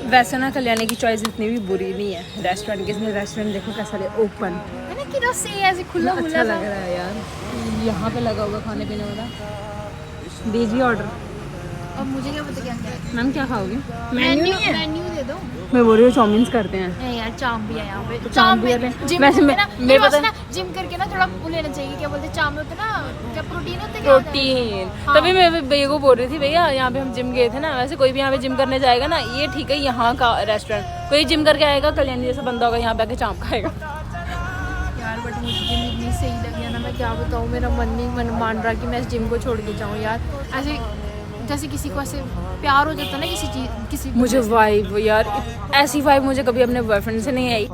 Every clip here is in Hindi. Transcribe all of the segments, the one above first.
वैसे ना कल्याणी की चॉइस इतनी भी बुरी नहीं है रेस्टोरेंट के। इसमें रेस्टोरेंट देखो कैसा है, ओपन ऐसे खुला अच्छा लग रहा है यार। यहाँ पे लगा होगा खाने पीने वाला। दीजिए ऑर्डर। और मुझे क्या पता क्या क्या है। मैम क्या खाओगे? मेन्यू दे दो। मैं बोल रही हूँ चाउमीन करते हैं। नहीं यार चाम भी है यहाँ पे। तो चाम भी है। जिम वैसे करके ना मेरे पता ना जिम करके ना थोड़ा वो लेना चाहिए। क्या बोलते हैं चाम में होते ना क्या प्रोटीन होते हैं प्रोटीन। हाँ। तभी मैं भैया को बोल रही थी भैया यहाँ पे हम जिम गए थे ना। वैसे कोई भी यहाँ पे जिम करने जाएगा ना, ये ठीक है यहाँ का रेस्टोरेंट। कोई जिम करके आएगा कल्याणी जैसा बंदा होगा, यहाँ पे आके चाप खाएगा यार। बट मुझे जिम इतनी सही लगी है ना, मैं क्या बताऊँ। मेरा मन नहीं मान रहा कि मैं इस जिम को छोड़ के जाऊँ यार। ऐसे जैसे किसी को ऐसे प्यार हो जाता है ना किसी मुझे वाइब यार, ऐसी वाइब मुझे कभी अपने बॉयफ्रेंड से नहीं आई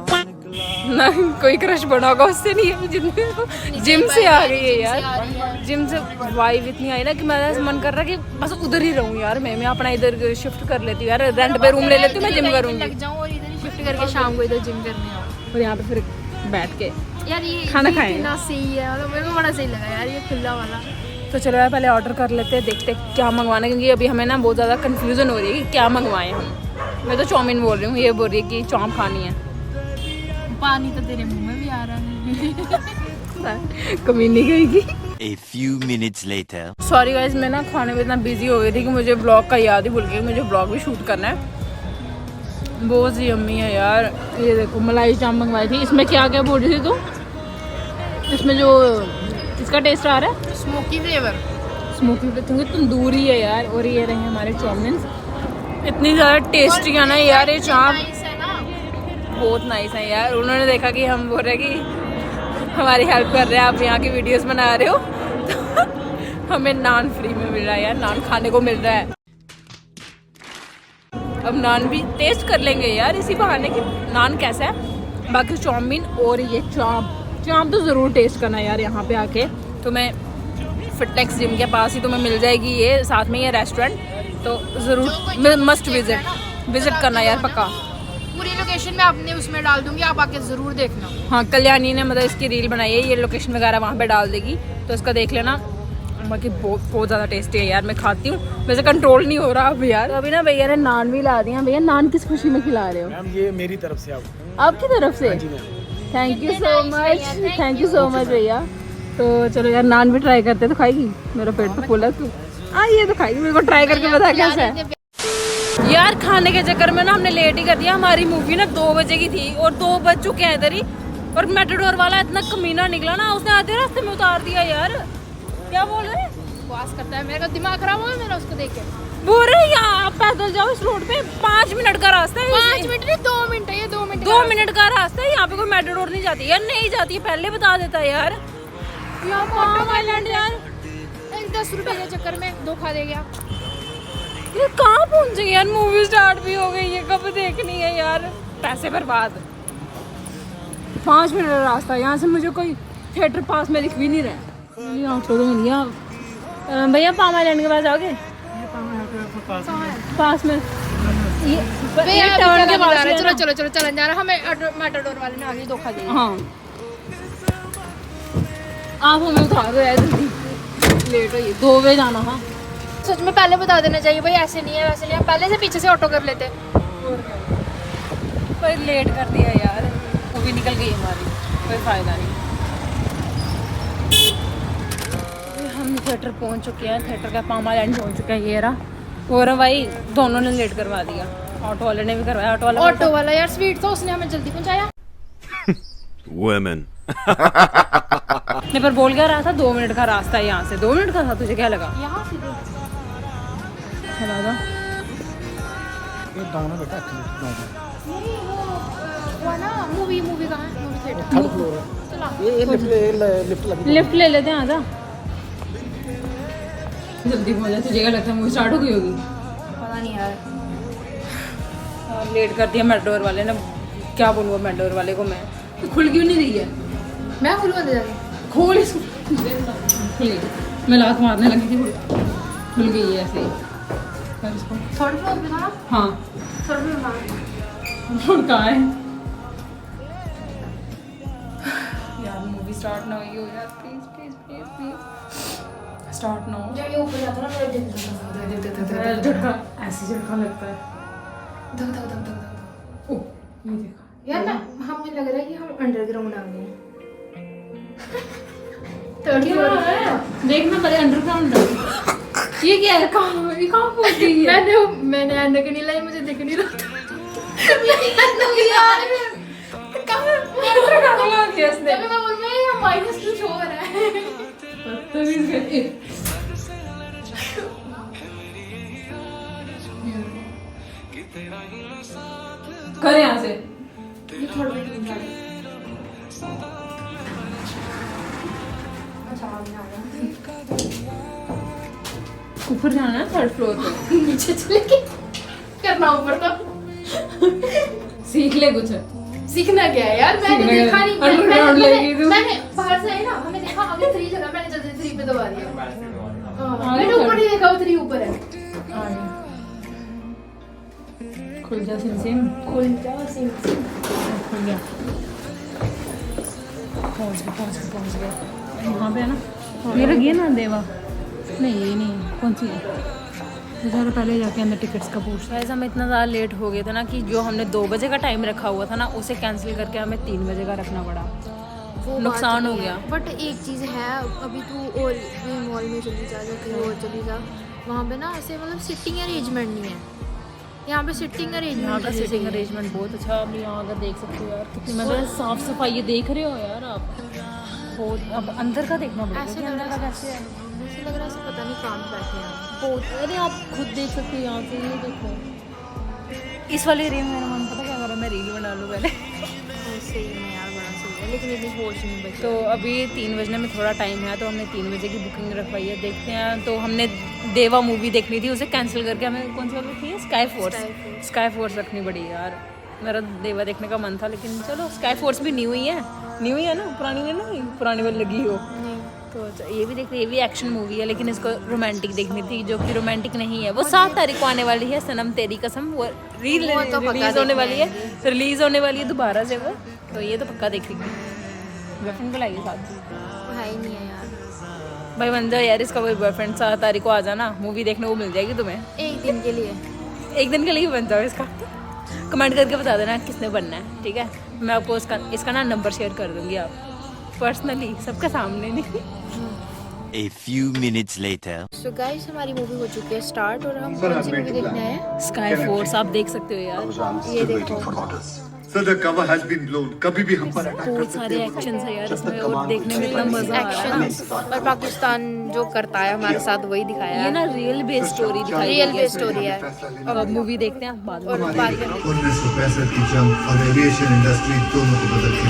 ना। कोई क्रश बना होगा उससे नहीं है जितने जिम से आ गई है यार। जिम से वाइब इतनी आई ना कि मेरा मन कर रहा है कि बस उधर ही रहूं यार। मैं अपना इधर शिफ्ट कर लेती हूँ यार, रेंट पे रूम ले लेती हूँ, मैं जिम करूँगी। लग जाऊँ और इधर ही शिफ्ट करके शाम को इधर जिम करने आऊँ और यहाँ पे फिर बैठ के यार। ये खाना खाएं। कितना सही है, मतलब मेरे को बड़ा सही लगा यार ये खुला वाला। तो चलो यार पहले ऑर्डर कर लेते हैं, देखते हैं क्या मंगवाना है, क्योंकि अभी हमें ना बहुत ज़्यादा कंफ्यूजन हो रही है कि क्या मंगवाएं हम। मैं तो चाउमीन बोल रही हूँ, ये बोल रही है कि चाँप खानी है। पानी तो तेरे मुंह में भी आ रहा है। कमी नहीं गई। A few minutes later. Sorry guys, मैं ना खाने में इतना बिजी हो गई थी कि मुझे ब्लॉग का याद ही भूल गया। मुझे ब्लॉग भी शूट करना है। बहुत सी यम्मी है यार। ये देखो मलाई चाँप मंगवाई थी। इसमें क्या क्या बोल रही थी तू? इसमें जो इसका टेस्ट आ रहा है स्मोकी फ्लेवर। स्मोकी क्योंकि तंदूरी है यार। और ये रहे हमारे चाउमीन, इतनी ज़्यादा टेस्टी है ना यार ये चाँप। बहुत नाइस है यार। उन्होंने देखा कि हम बोल रहे कि हमारी हेल्प कर रहे हैं, आप यहाँ की वीडियोस बना रहे हो, तो हमें नान फ्री में मिल रहा है यार, नान खाने को मिल रहा है। अब नान भी टेस्ट कर लेंगे यार इसी बहाने कि नान कैसा है। बाकी चाउमीन और ये चाँप तो ज़रूर टेस्ट करना यार यहाँ पे आके। तो मैं फिटनेक्स जिम के पास ही तुम्हें मिल जाएगी ये, साथ में ये रेस्टोरेंट, तो ज़रूर मस्ट विजिट करना यार पक्का। पूरी लोकेशन मैं अपने उसमें डाल दूंगी, आप आके ज़रूर देखना। हाँ कल्याणी ने मतलब इसकी रील बनाई है, ये लोकेशन वगैरह वहाँ पे डाल देगी, तो इसका देख लेना। बाकी बहुत ज़्यादा टेस्टी है यार। मैं खाती हूँ, वैसे कंट्रोल नहीं हो रहा अब यार। तो अभी ना भैया ने नान भी ला दिया। भैया नान किस खुशी में खिला रहे हो? मैम ये मेरी तरफ से आपकी तरफ से? Thank you so much, thank you so much भैया। तो चलो यार नान भी ट्राई करते, तो खाएगी? मेरा पेट तो फुल है। तू ये तो खाएगी, मेरे को ट्राई करके बता कैसा है यार। खाने के चक्कर में ना हमने लेट ही कर दिया। हमारी मूवी ना 2 बजे की थी और 2 बज चुके हैं इधर ही। और मेटाडोर वाला इतना कमीना निकला ना, उसने आधे रास्ते में उतार दिया यार। क्या बोल रहे? बकवास करता है, मेरा दिमाग खराब हो गया मेरा उसको देख के। बोल रहे यहाँ आप पैदल जाओ इस रोड पे, 5 मिनट का रास्ता है। 5 मिनट नहीं 2 मिनट है, ये 2 मिनट 2 मिनट का रास्ता है। यहाँ पे कोई मेटाडोर नहीं जाती यार, नहीं जाती है, पहले बता देता है यार। यार 10 रुपए के चक्कर में धोखा दे गया। ये कहाँ पहुँचे यार? मूवी स्टार्ट भी हो गई है, कब देखनी है यार? पैसे बर्बाद। 5 मिनट का रास्ता, यहाँ से मुझे कोई थिएटर पास में दिख भी नहीं रहा। ऑटो तो मिल गया। भैया पाम आइलैंड के पास जाओगे? पास में ये टर्न के पास है। चलो चलन जा रहा। हमें मेटाडोर वाले ने आगे धोखा दिया। हाँ आप हमें उतार दो यार, जल्दी लेट हो। 2 बजे जाना था। सच में पहले बता देना चाहिए भाई, ऐसे नहीं है वैसे नहीं है, पहले से पीछे से ऑटो कर लेते। पर लेट कर दिया यार, वो भी निकल गई हमारी, कोई फायदा नहीं। हम थिएटर पहुंच चुके हैं, थिएटर का पाम आइलैंड पहुंच चुका है। ये रहा। और भाई दोनों ने लेट करवा दिया, ऑटो वाले ने भी करवाया। ऑटो वाला यार स्वीट था, उसने हमें जल्दी पहुंचाया। Women. नहीं पर बोल क्या रहा था 2 मिनट का रास्ता है यहाँ से। 2 मिनट का था, तुझे क्या लगा? यहाँ से चला दो। ये डाउन है बेटा, नहीं वो ना मूवी कहाँ है? मूवी थिएटर थर्ड फ्लोर है। चला ये लिफ्ट लगी। लिफ्ट ले लेते हैं, आजा जल्दी पहुंच जा। तुझे क्या लगता है मूवी स्टार्ट हो गई होगी? पता नहीं यार। और लेट कर दिया मेटाडोर वाले ने। क्या बोलूँ मेटाडोर वाले को मैं? तो खुल क्यों नहीं रही है? मैं खुलवा दे जाऊंगी। खोल इसको। खुल गई। मैं लात मारने लगी थी, खुल गई है ऐसे ही। कर इसको। थर्ड फ्लोर पे था ना? हाँ थर्ड फ्लोर कहाँ? और कहाँ है यार? मूवी स्टार्ट ना हुई हो यार, please please please please. Start ना हो। जब ये ऊपर जाता है ना मेरा दिल झटका ऐसे झटका लगता है। धक धक धक धक। ओह ये देखा यार ना हमें लग रहा है कि हम अंडरग्राउंड आ गए हैं। थर्ड फ्लोर है। देखना पहले अंडरग्राउंड। ये क्या है? कहाँ ये कहाँ पहुँच गई है? मैंने ऐनक नहीं लाई, मुझे दिख नहीं रहा था। यार कहाँ अंडरग्राउंड किया इसने? जब मैं बोल रही हूँ माइनस कुछ हो रहा है। बदतमीज करके। कर यहाँ से। ये थर्ड फ्लोर अच्छा आ गया। ऊपर जाना है थर्ड फ्लोर पे। नीचे चले के करना ऊपर तो सीख ले कुछ। सीखना क्या है यार, मैंने सीखना देखा क्या? नहीं। Underground लेगी तू। मैंने बाहर से आई ना, हमने देखा अभी 3 जगह, मैंने जल्दी 3 पे दबा दिया। मैंने कर। ऊपर नहीं देखा, वो 3 ऊपर है। खुल जा सिम सिम। खुल जा सिम सिम। खुल गया। पहुंच गया। यहाँ पे है ना? ये लगी है ना देवा? नहीं ये नहीं है। कौन सी है? ज़रा पहले जाके अंदर टिकट्स का पूछ। गाइस हम इतना ज़्यादा लेट हो गए थे ना कि जो हमने 2 बजे का टाइम रखा हुआ था ना उसे कैंसिल करके हमें 3 बजे का रखना पड़ा। वो नुकसान हो गया। बट एक चीज़ है, अभी तू और भी मॉल में चली जा, कहीं और चली जा, वहाँ पे ना ऐसे मतलब सिटिंग अरेंजमेंट नहीं है। यहाँ पे सिटिंग यहाँ अरेंजमेंट का सिटिंग अरेंजमेंट बहुत अच्छा। आप यहाँ अगर देख सकते हो यार कितनी मतलब साफ सफाई ये देख रहे हो यार आप। बहुत अब अंदर का देखना पड़ेगा ऐसे कि लग अंदर का रहा कैसे है। ऐसे लग रहा है ऐसे पता नहीं काम बैठे हैं। बहुत अरे आप खुद देख सकते हो यहाँ से। ये देखो इस वाले एरिया में मेरा मन पता क्या कर रहा है, मैं रील बना लूँ पहले। सही में यार बड़ा सही है, लेकिन इतनी होश नहीं बची। तो अभी 3 बजने में थोड़ा टाइम है तो हमने 3 बजे की बुकिंग रखवाई है। देखते हैं। तो हमने देवा मूवी देखनी थी, उसे कैंसिल करके हमें कौन सी वाली थी? स्काई फोर्स रखनी पड़ी यार। मेरा देवा देखने का मन था लेकिन चलो स्काई फोर्स भी न्यू ही है ना, पुरानी है ना, पुरानी वाली लगी हो। तो ये भी देखते, ये भी एक्शन मूवी है लेकिन इसको रोमांटिक देखनी थी जो कि रोमांटिक नहीं है। वो 7 तारीख को आने वाली है, सनम तेरी कसम। वो रिलीज होने वाली है, रिलीज होने वाली है दोबारा से वो। तो ये तो पक्का देखेंगे। बॉयफ्रेंड को लाइए साथ। वो है ही नहीं है यार। भाई बन जाओ यार, इसका कोई बॉयफ्रेंड 7 तारीख को आ जाना, मूवी देखने को मिल जाएगी तुम्हें। एक दिन के लिए। एक दिन के लिए बन जाओ इसका। कमेंट करके बता देना किसने बनना है, ठीक है? मैं आपको इसका ना नंबर शेयर कर दूंगी, आप पर्सनली, सबके सामने नहीं। A few minutes later. So guys हमारी मूवी हो चुकी है स्टार्ट और हम कौन सी मूवी देखने आए हैं? स्काई फोर्स आप देख सकते हो यार। ये देखो So the cover has been blown. कभी भी हम पर अटैक बहुत सारे एक्शंस है यार इसमें और देखने में इतना मजा आ रहा है ना। एक्शन और पाकिस्तान जो करता है हमारे साथ वही दिखाया ये है। ना रियल बेस्ड स्टोरी दिखाई रियल गई है बेस्ड स्टोरी है। इसमें। अब मूवी देखते हैं बाद में। और बात करें 1965 की जंग और एविएशन इंडस्ट्री दोनों को बदल दिया।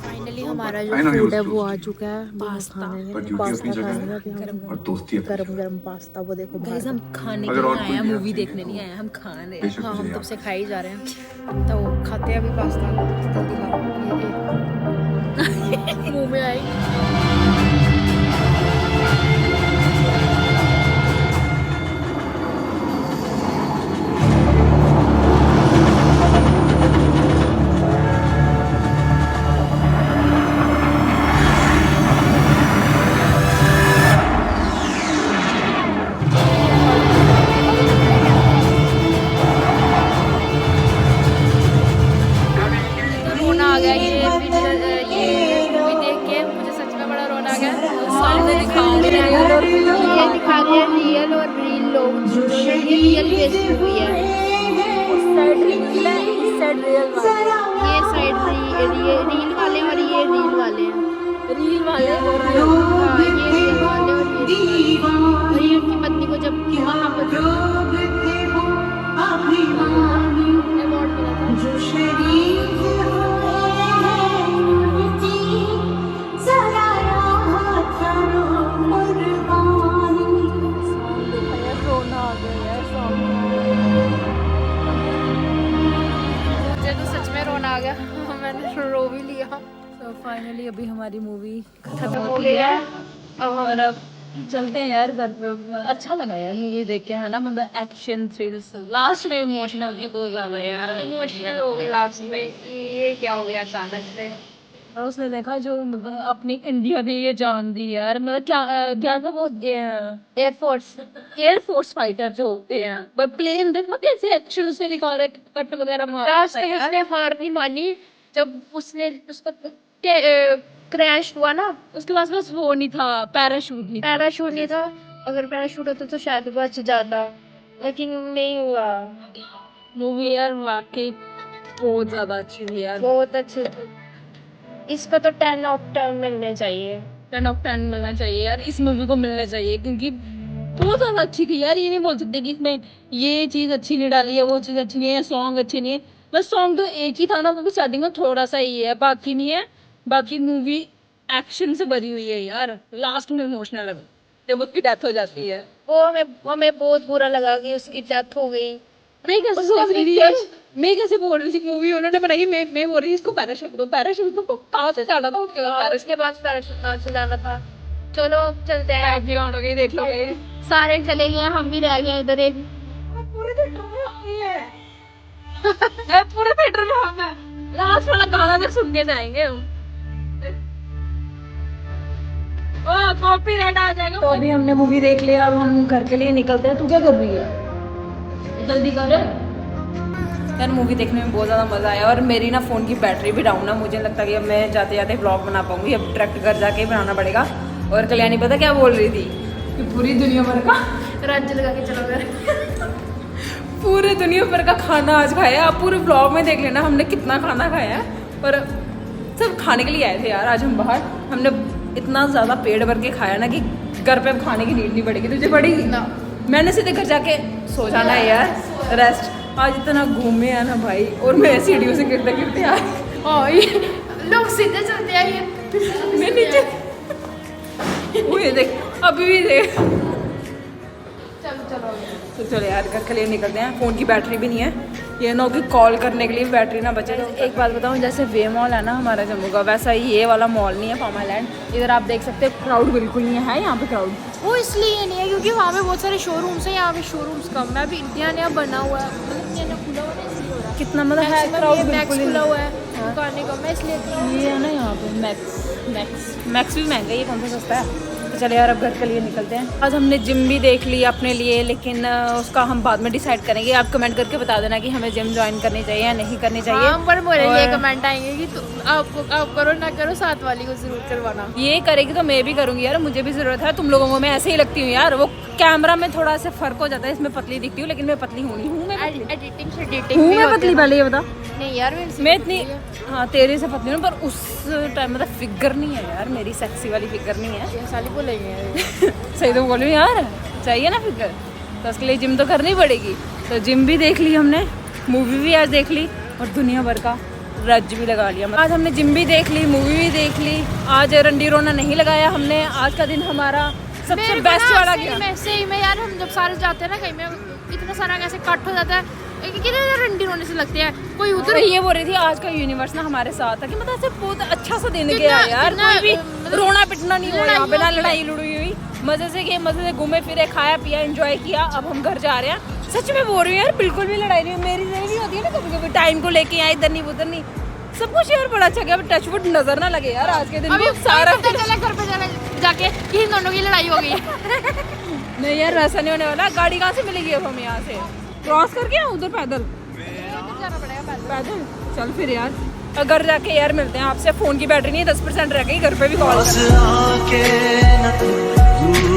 फाइनली हमारा जो फूड है वो आ चुका है। पास्ता पास्ता खाएंगे और दोस्ती गरम गरम पास्ता। वो देखो गाइस हम खाने के लिए आए हैं, मूवी देखने नहीं आए हैं, हम खा रहे हैं। हाँ हम तब से खा ही जा रहे हैं। तो खाते हैं अभी पास्ता। जल्दी खाओ। ये मुंह में आई। रोना आ गया ये मूवी देख के। मुझे सच में बड़ा रोना आ गया। सामने दिखाओ ये दिखा रहे हैं रियल और रील लोग। ये रियल बेस्ड मूवी है। ये साइड रील वाले और ये रील वाले हैं। रील वाले और हाँ ये रील वाले और ये उनकी पत्नी को जब वहाँ पर अवार्ड मिला था। रोना आ गया यार सामने। मुझे तो सच में रोना आ गया। मैंने रो भी लिया। तो फाइनली अभी हमारी मूवी खत्म हो गया। अब चलते हैं यार घर पे। अच्छा लगा यार ये देख के, है ना, मतलब एक्शन थ्रिल्स। लास्ट में इमोशनल भी बहुत ज्यादा यार, इमोशनल हो गया लास्ट में। ये क्या हो गया अचानक से। और उसने देखा जो मतलब अपनी इंडिया ने ये जान दी यार, मतलब क्या था वो, एयरफोर्स फाइटर जो होते हैं, प्लेन देखो कैसे एक्शन से निकाले, कट वगैरह लास्ट में उसने हार नहीं मानी जब उसने उसको क्रैश हुआ ना। उसके पास बस वो नहीं था, पैराशूट नहीं था। पैराशूट नहीं था, अगर पैराशूट होता तो शायद बच जाता, लेकिन नहीं हुआ। मूवी यार वाकई बहुत ज्यादा अच्छी थी यार, बहुत अच्छे। इसको तो 10 ऑफ 10 मिलने चाहिए। 10 ऑफ 10 मिलना चाहिए यार, इस मूवी को मिलना चाहिए, क्योंकि बहुत ज्यादा अच्छी थी यार। ये नहीं बोल सकते कि इसमें ये चीज अच्छी नहीं डाली है, वो चीज अच्छी नहीं है, सॉन्ग अच्छे नहीं है। बस सॉन्ग तो एक ही था ना, क्योंकि स्टार्टिंग में थोड़ा सा ही है, बाकी नहीं है। बाकी मूवी एक्शन से भरी हुई है यार। लास्ट में इमोशनल है जब उसकी डेथ हो जाती है। वो हमें बहुत बुरा लगा कि उसकी डेथ हो गई। मैं कैसे सोच रही थी, मैं कैसे बोल रही थी, मूवी उन्होंने बनाई, मैं बोल रही थी इसको पैराशूट दो, पैराशूट को कहाँ से जाना था उसके बाद पैराशूट कहाँ से जाना था। चलो चलते हैं, देख लो सारे चले गए, हम भी रह गए इधर। एक पूरे थिएटर में हम लास्ट वाला गाना तो सुन के जाएंगे हम। कॉपीराइट आ जाएगा। तो अभी हमने मूवी देख लिया, अब हम घर के लिए निकलते हैं। तू क्या कर रही है, जल्दी कर। यार मूवी देखने में बहुत ज़्यादा मज़ा आया, और मेरी ना फ़ोन की बैटरी भी डाउन है। मुझे लगता है कि अब मैं जाते जाते व्लॉग बना पाऊंगी, अब डायरेक्ट घर जाके ही बनाना पड़ेगा। और कल्याणी पता क्या बोल रही थी कि पूरी दुनिया भर का रंज लगा के चलो घर। पूरे दुनिया भर का खाना आज खाया। आप पूरे ब्लॉग में देख लेना हमने कितना खाना खाया। और सब खाने के लिए आए थे यार आज हम बाहर। हमने इतना ज़्यादा पेट भर के खाया ना कि घर पे अब खाने की नीड नहीं पड़ेगी। तुझे पड़ेगी ना? मैंने सीधे घर जाके सो जाना है यार, रेस्ट। आज इतना घूमे है ना भाई, और मैं सीढ़ियों से गिरते गिरते आ लोग सीधे चलते हैं, ये मैं नीचे वो ये देख, अभी भी देख। चलो तो चलो यार घर के लिए निकलते हैं। फ़ोन की बैटरी भी नहीं है, ये ना हो कि कॉल करने के लिए बैटरी ना बचे। एक बात बताऊं, जैसे वे मॉल है ना हमारा जम्मू का, वैसा ही ये वाला मॉल नहीं है, फार्मा लैंड। इधर आप देख सकते हैं क्राउड बिल्कुल नहीं है यहाँ पे क्राउड। वो इसलिए नहीं है क्योंकि वहाँ पे बहुत सारे शोरूम्स हैं, यहाँ पे शोरूम्स कम है। अभी इंडिया नया बना हुआ है, मतलब इंडिया नया खुला हुआ है, इसलिए हो रहा है। कितना मतलब है क्राउड मैक्स बिल्कुल खुला नहीं। हुआ है, दुकानें कम है, इसलिए ये है ना यहाँ पे मैक्स भी महंगा है, ये कौन सा सस्ता है। तो चले यार अब घर के लिए निकलते हैं। आज हमने जिम भी देख ली अपने लिए, लेकिन उसका हम बाद में डिसाइड करेंगे। आप कमेंट करके बता देना कि हमें जिम ज्वाइन करनी चाहिए या नहीं करनी चाहिए। हाँ, पर मेरे लिए कमेंट आएंगे कि आप करो ना करो, साथ वाली को जरूर करवाना। ये करेगी तो मैं भी करूंगी यार, मुझे भी जरूरत है। तुम लोगों को मैं ऐसे ही लगती हूँ यार, वो कैमरा में थोड़ा सा फर्क हो जाता है, इसमें पतली दिखती हूँ, लेकिन मैं पतली होनी हूँ। मैं पतली पहले ये बता। नहीं यार मैं इतनी, हाँ तेरे से पतली हूँ, पर उस टाइम मतलब फिगर नहीं है यार मेरी, सेक्सी वाली फिगर नहीं है। साली बोलेंगे सही तो बोल रही हूँ यार, चाहिए ना फिगर, तो उसके लिए जिम तो करनी पड़ेगी। तो जिम भी देख ली हमने, मूवी भी आज देख ली, और दुनिया भर का रज भी लगा लिया। आज हमने जिम भी देख ली, मूवी भी देख ली। आज रंडी रोना नहीं लगाया हमने। आज का दिन हमारा सबसे बेस्ट वाला गया। सही में यार, हम जब सारे जाते हैं ना कहीं में, इतना सारा कैसे कट हो जाता है, कितने रंडी रोने से लगते हैं। कोई उधर ये बोल रही थी आज का यूनिवर्स ना हमारे साथ था, कि मतलब ऐसे बहुत अच्छा सा दिन गया यार। कोई भी रोना पिटना नहीं हुआ यहाँ पे, ना लड़ाई लड़ाई हुई, मजे से गए, मजे से घूमे फिरे, खाया पिया, एंजॉय किया। अब हम घर जा रहे हैं। सच में बोल रही हूँ यार, बिल्कुल भी लड़ाई नहीं। मेरी नहीं होती है ना कभी कभी, टाइम को लेके यहाँ इधर नहीं उधर नहीं, सब कुछ यार बड़ा अच्छा गया। टचवुड नजर ना लगे यार आज के दिन में सारा चला घर पे जाके कि इन दोनों की लड़ाई हो गई है। नहीं यार वैसा नहीं होने वाला। गाड़ी कहाँ से मिलेगी अब हम यहाँ से क्रॉस करके उधर पैदल जाना पड़ेगा पैदल। चल फिर यार घर जाके यार मिलते हैं आपसे। फ़ोन की बैटरी नहीं है, 10% रह गई, घर पे भी कॉल